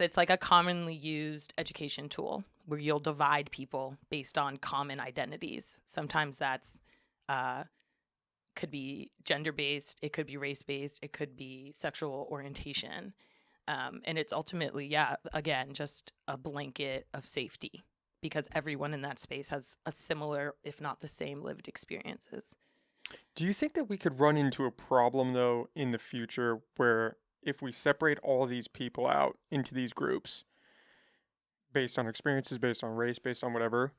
It's like a commonly used education tool where you'll divide people based on common identities. Sometimes that's could be gender-based, it could be race-based, it could be sexual orientation. And it's ultimately, yeah, again, just a blanket of safety because everyone in that space has a similar, if not the same, lived experiences. Do you think that we could run into a problem, though, in the future where if we separate all these people out into these groups based on experiences, based on race, based on whatever,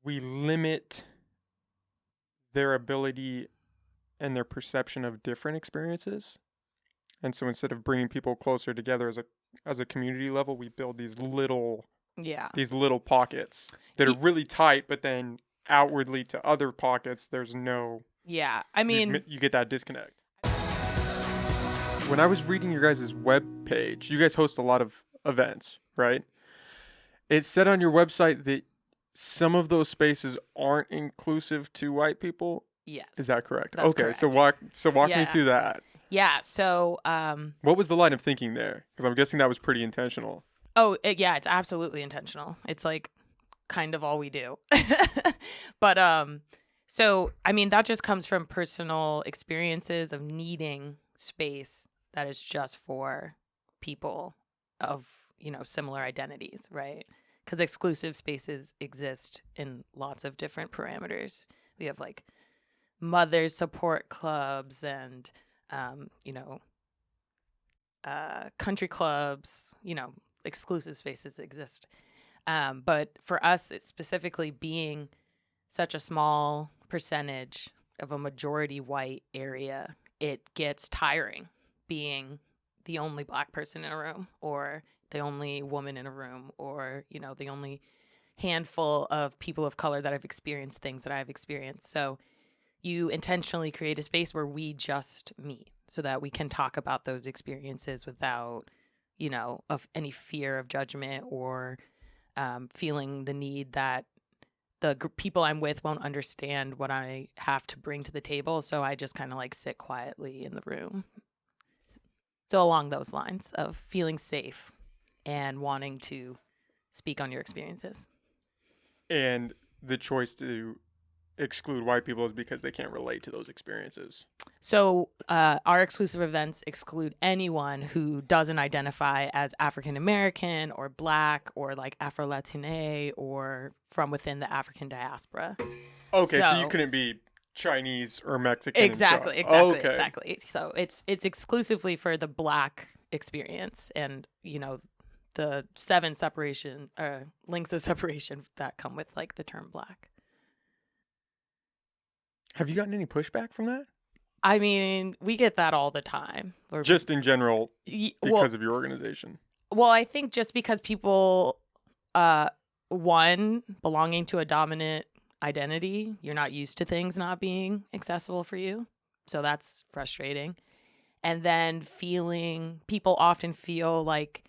we limit their ability and their perception of different experiences? And so instead of bringing people closer together as a community level, we build Yeah. these little pockets that are Y- really tight, but then outwardly to other pockets, there's no Yeah. I mean, you get that disconnect. When I was reading your guys' web page, you guys host a lot of events, right? It said on your website that some of those spaces aren't inclusive to white people. Is yes, that correct? that's Okay, so correct. walk me Yeah. through that. Yeah. So, What was the line of thinking there? Because I'm guessing that was pretty intentional. yeah, it's absolutely intentional. It's like kind of all we do. But so I mean that just comes from personal experiences of needing space that is just for people of, similar identities, right? Cuz exclusive spaces exist in lots of different parameters. We have like mother support clubs and um, you know, country clubs, exclusive spaces exist. But for us, it's specifically being such a small percentage of a majority white area, it gets tiring being the only black person in a room or the only woman in a room or, the only handful of people of color that have experienced things that I've experienced. So you intentionally create a space where we just meet so that we can talk about those experiences without, of any fear of judgment or feeling the need that the people I'm with won't understand what I have to bring to the table. So I just kind of like sit quietly in the room. So along those lines of feeling safe and wanting to speak on your experiences. And the choice to exclude white people is because they can't relate to those experiences. So our exclusive events exclude anyone who doesn't identify as African American or Black or like Afro Latine or from within the African diaspora. Okay, so you So couldn't be Chinese or Mexican and show up. exactly, exactly, Okay. exactly. So it's exclusively for the Black experience, and the 7 separation links of separation that come with like the term Black. Have you gotten any pushback from that? I mean, we get that all the time. Just in general, Well, because of your organization. I think just because people, one, belonging to a dominant identity, you're not used to things not being accessible for you. So that's frustrating. And then people often feel like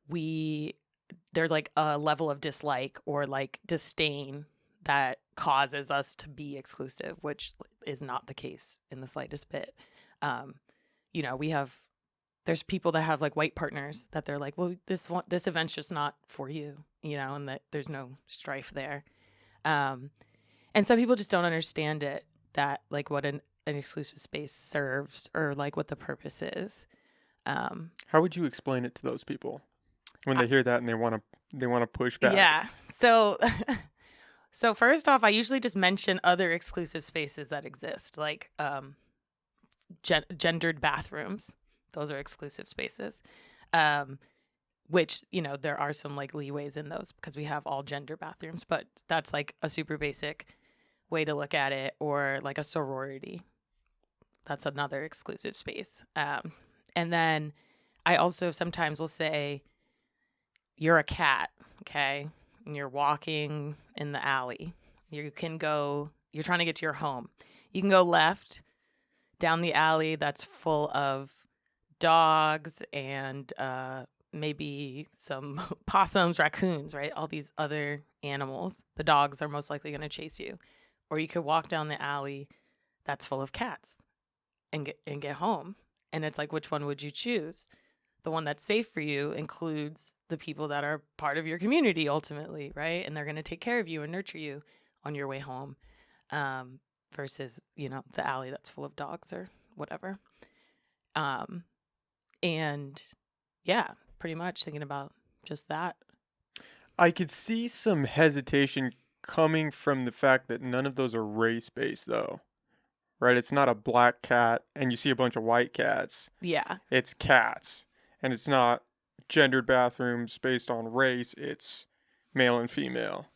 there's like a level of dislike or like disdain that causes us to be exclusive, which is not the case in the slightest bit. Um, there's people that have like white partners that they're like, well, this event's just not for you, and that there's no strife there. And some people just don't understand it, that like what an exclusive space serves or like what the purpose is. How would you explain it to those people when they hear that and they want to push back? Yeah. So first off, I usually just mention other exclusive spaces that exist, like gendered bathrooms. Those are exclusive spaces. Which, there are some like leeways in those because we have all gender bathrooms, but that's like a super basic way to look at it, or like a sorority. That's another exclusive space. And then I also sometimes will say, you're a cat, okay? And you're walking in the alley. You're trying to get to your home. You can go left down the alley that's full of dogs and maybe some possums, raccoons, right? All these other animals. The dogs are most likely going to chase you. Or you could walk down the alley that's full of cats and get home. And it's like, which one would you choose? the one that's safe for you includes the people that are part of your community ultimately, right? And they're going to take care of you and nurture you on your way home, versus, the alley that's full of dogs or whatever. Um, and yeah, pretty much thinking about just that. I could see some hesitation coming from the fact that none of those are race-based, though. Right? It's not a black cat and you see a bunch of white cats. Yeah. It's cats. And it's not gendered bathrooms based on race. It's male and female.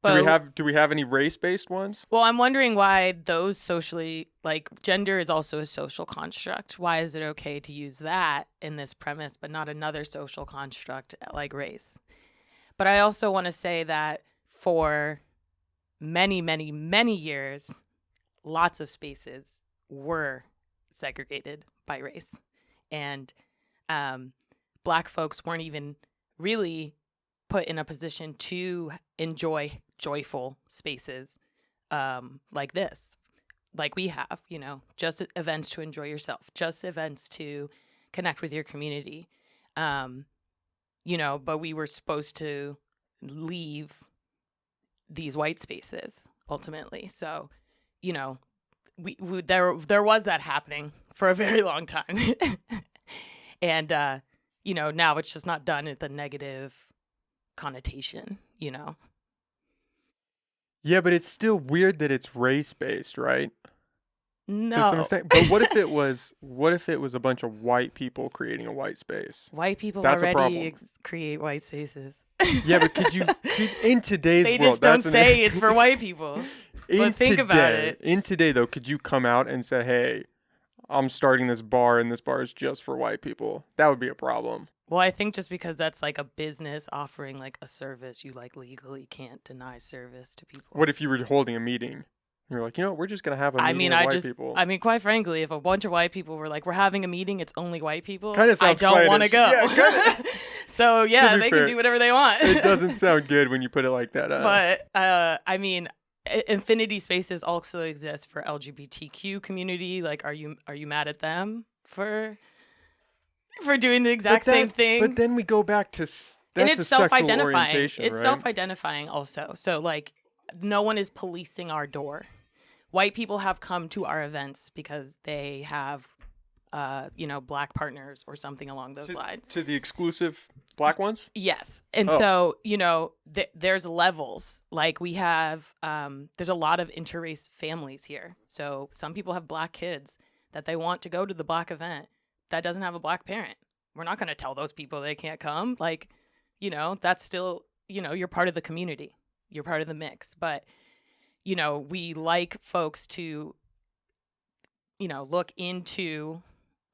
But Do we have any race-based ones? well, I'm wondering why those socially, like, gender is also a social construct. Why is it okay to use that in this premise, but not another social construct like race? But I also want to say that for many, many, many years, lots of spaces were segregated by race. And Black folks weren't even really put in a position to enjoy joyful spaces like this, like we have, just events to enjoy yourself, just events to connect with your community. But we were supposed to leave these white spaces ultimately. So, we there was that happening for a very long time. And now it's just not done at the negative connotation. Yeah, but it's still weird that it's race-based, right? No. But what if it was a bunch of white people creating a white space? White people That's a already problem. create white spaces. Yeah, but in today's They world, just don't say it's for white people. But think about it. In today, though, could you come out and say, hey, I'm starting this bar and this bar is just for white people? That would be a problem. Well, I think just because that's like a business offering like a service, you like legally can't deny service to people. What if you were holding a meeting? You're like, we're just going to have a meeting of white people. I mean, quite frankly, if a bunch of white people were like, we're having a meeting, it's only white people, Kinda sounds I don't want to go. Yeah, So, yeah, they fair, can do whatever they want. It doesn't sound good when you put it like that. But, I mean, infinity spaces also exist for LGBTQ community. Like, are you mad at them for doing the exact same thing? But then we go back to and it's self-identifying. It's right? self-identifying also. So like, no one is policing our door. White people have come to our events because they have, Black partners or something along those lines. To the exclusive Black ones? Yes. And so, there's levels. Like we have, there's a lot of interrace families here. So some people have Black kids that they want to go to the Black event that doesn't have a Black parent. We're not going to tell those people they can't come. Like, that's still, you're part of the community. You're part of the mix. But, we like folks to, look into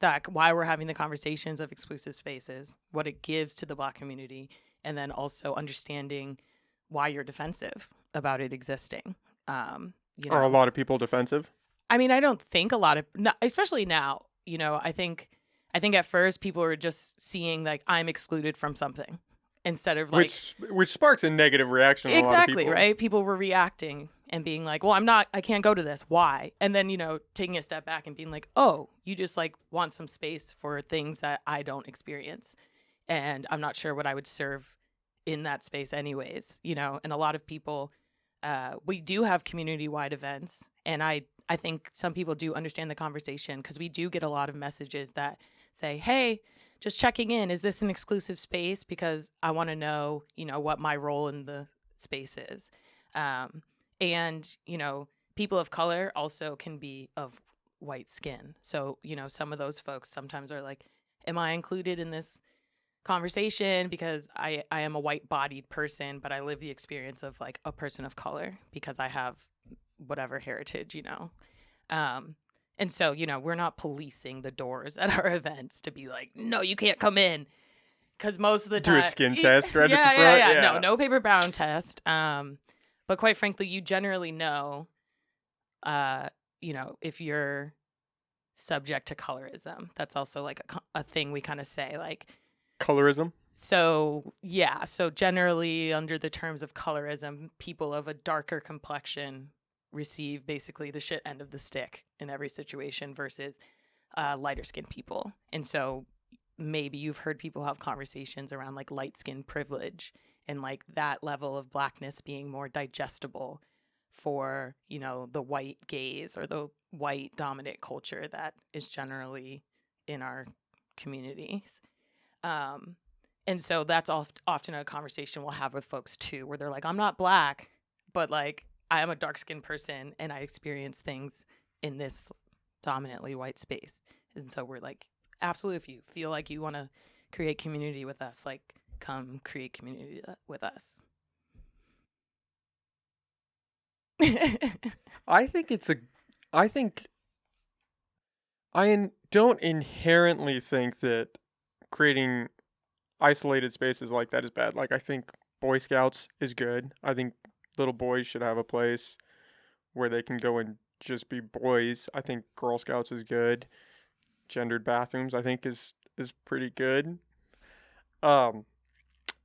that, why we're having the conversations of exclusive spaces, what it gives to the Black community, and then also understanding why you're defensive about it existing. Are a lot of people defensive? I mean, I don't think a lot of, especially now, I think at first people are just seeing like I'm excluded from something instead of like which sparks a negative reaction. Exactly, right? People were reacting and being like, well, I can't go to this. Why? And then, taking a step back and being like, oh, you just like want some space for things that I don't experience. And I'm not sure what I would serve in that space anyways, and a lot of people, we do have community-wide events. And I think some people do understand the conversation because we do get a lot of messages that say, hey, just checking in. Is this an exclusive space? Because I want to know, what my role in the space is. And, people of color also can be of white skin. So, some of those folks sometimes are like, am I included in this conversation because I am a white-bodied person, but I live the experience of like a person of color because I have whatever heritage, And so, we're not policing the doors at our events to be like, no, you can't come in. Because most of the time. Do a skin test right at the front? Yeah. No paper brown test. But quite frankly, you generally know, if you're subject to colorism. That's also like a thing we kind of say, like. Colorism? So, yeah. So generally, under the terms of colorism, people of a darker complexion receive basically the shit end of the stick in every situation versus lighter skinned people. And so maybe you've heard people have conversations around like light skin privilege and like that level of blackness being more digestible for, the white gaze or the white dominant culture that is generally in our communities. Um, and so that's often a conversation we'll have with folks too, where they're like, I'm not black, but like I am a dark skinned person and I experience things in this dominantly white space. And so we're like, absolutely, if you feel like you want to create community with us, like come create community with us. I think it's a. I think don't inherently think that creating isolated spaces like that is bad. Like I think Boy Scouts is good. I think little boys should have a place where they can go and just be boys. I think Girl Scouts is good. Gendered bathrooms I think is pretty good. Um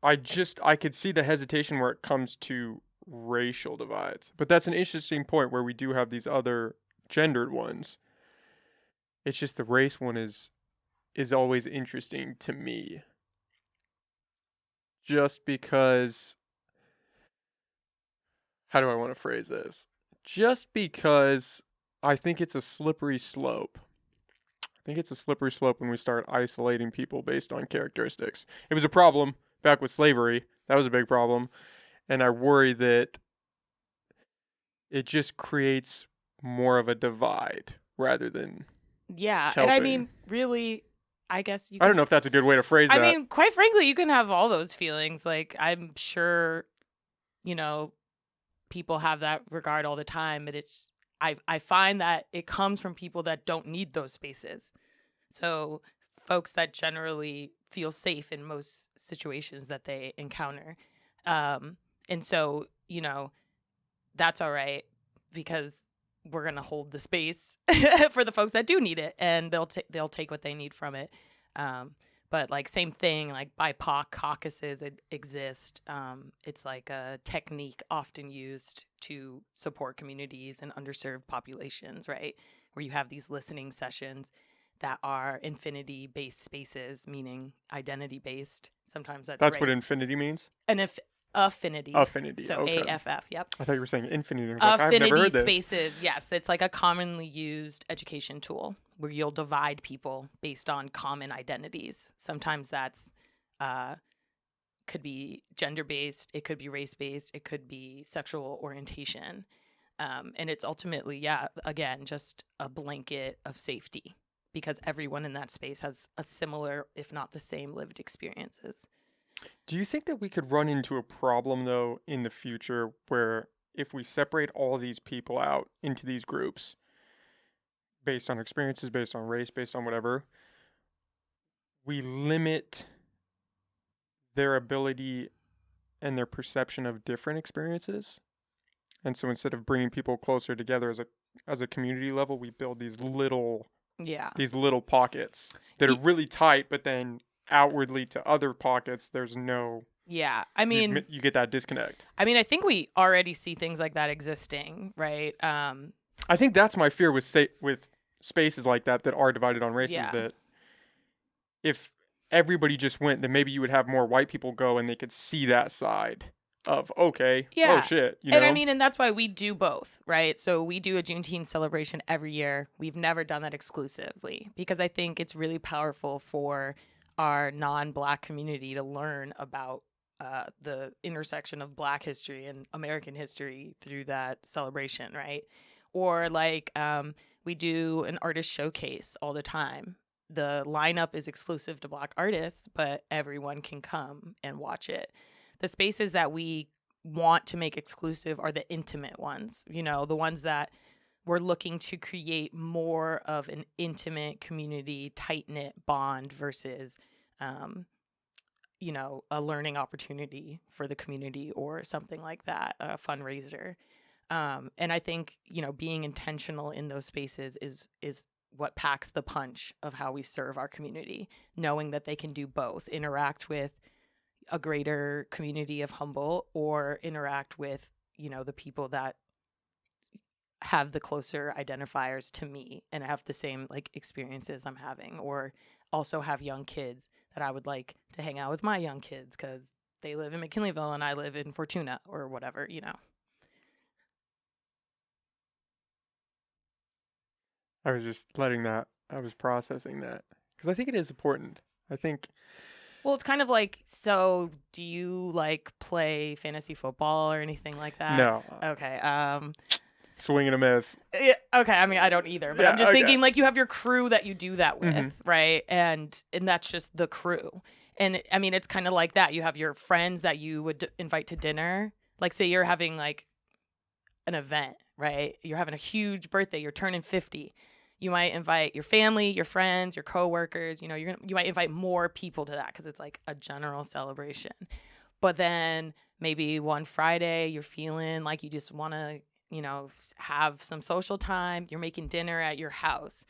I could see the hesitation where it comes to racial divides. But that's an interesting point where we do have these other gendered ones. It's just the race one is always interesting to me. Just because how do I want to phrase this? Just because I think it's a slippery slope. I think it's a slippery slope when we start isolating people based on characteristics. It was a problem back with slavery. That was a big problem. And I worry that it just creates more of a divide rather than Yeah. And I helping. mean, really, I guess you I don't can. know if that's a good way to phrase I that. mean, quite frankly, you can have all those feelings. Like, I'm sure, people have that regard all the time, but I find that it comes from people that don't need those spaces. So folks that generally feel safe in most situations that they encounter. And so, that's all right because we're going to hold the space for the folks that do need it and they'll take what they need from it. But like same thing, like BIPOC caucuses exist. It's like a technique often used to support communities and underserved populations, right? Where you have these listening sessions that are infinity based spaces, meaning identity based. Sometimes that's That's race. what infinity means? And if affinity. Affinity. So okay. AFF, yep. I thought you were saying infinity. I was like, I've never Affinity heard this. spaces, yes. It's like a commonly used education tool where you'll divide people based on common identities. Sometimes that's could be gender based, it could be race based, it could be sexual orientation. And it's ultimately, yeah, again, just a blanket of safety because everyone in that space has a similar, if not the same, lived experiences. Do you think that we could run into a problem, though, in the future where if we separate all these people out into these groups based on experiences, based on race, based on whatever, we limit their ability and their perception of different experiences? And so instead of bringing people closer together as a community level, we build these little pockets that are really tight, but then outwardly to other pockets there's no I mean you get that disconnect. I mean, I think we already see things like that existing, right? I think that's my fear with spaces like that are divided on race is that if everybody just went, then maybe you would have more white people go and they could see that side of oh shit, And I mean, and that's why we do both, right? So we do a Juneteenth celebration every year. We've never done that exclusively because I think it's really powerful for our non-Black community to learn about the intersection of Black history and American history through that celebration, right? Or like we do an artist showcase all the time. The lineup is exclusive to Black artists, but everyone can come and watch it. The spaces that we want to make exclusive are the intimate ones, the ones that we're looking to create more of an intimate community, tight-knit bond versus, a learning opportunity for the community or something like that, a fundraiser. And I think, being intentional in those spaces is what packs the punch of how we serve our community, knowing that they can do both, interact with a greater community of Humboldt or interact with, the people that have the closer identifiers to me and have the same like experiences I'm having or also have young kids that I would like to hang out with my young kids because they live in McKinleyville and I live in Fortuna or whatever, you know. I was just letting that. I was processing that because I think it is important. I think Well, it's kind of like, so do you like play fantasy football or anything like that? no, Okay. swing and a miss. Yeah, okay. I mean, I don't either, but I'm Yeah. just Okay. thinking like you have your crew that you do that Hmm. with, right? And that's just the crew. And I mean, it's kind of like that. You have your friends that you would invite to dinner. Like, say you're having like an event, right? You're having a huge birthday. You're turning 50. You might invite your family, your friends, your coworkers. You know, you might invite more people to that because it's like a general celebration. But then maybe one Friday you're feeling like you just want to, you know, have some social time. You're making dinner at your house.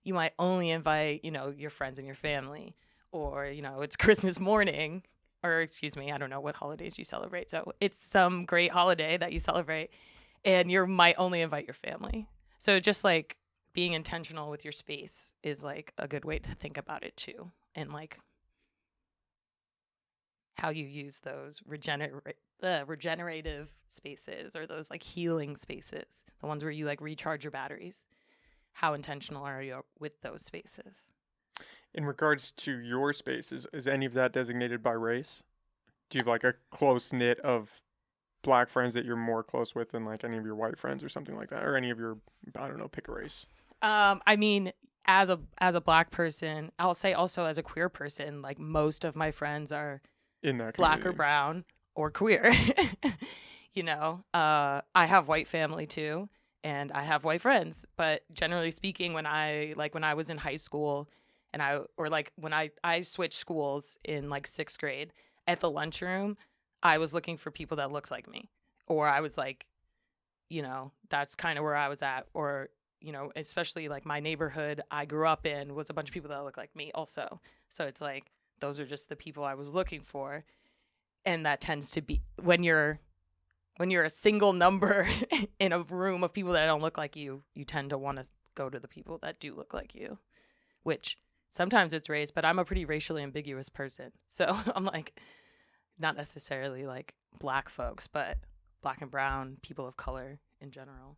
You might only invite, you know, your friends and your family. Or, you know, it's Christmas morning, or excuse me, I don't know what holidays you celebrate. So it's some great holiday that you celebrate and you might only invite your family. So just like being intentional with your space is like a good way to think about it too. And like how you use those regenerative spaces or those like healing spaces, the ones where you like recharge your batteries. How intentional are you with those spaces? In regards to your spaces, is any of that designated by race? Do you have like a close knit of black friends that you're more close with than like any of your white friends or something like that, or any of your, I don't know, pick a race I mean, as a black person, I'll say also as a queer person, like most of my friends are in that black or community. brown or queer. You know, I have white family too, and I have white friends. But generally speaking, when I was in high school, and when I switched schools in like 6th grade at the lunchroom, I was looking for people that looked like me, or I was like, you know, that's kind of where I was at, or you know, especially like my neighborhood I grew up in was a bunch of people that look like me also. So it's like those are just the people I was looking for, and that tends to be when you're a single number in a room of people that don't look like you tend to want to go to the people that do look like you, which sometimes it's race, but I'm a pretty racially ambiguous person. So I'm like, not necessarily like black folks, but black and brown, people of color in general.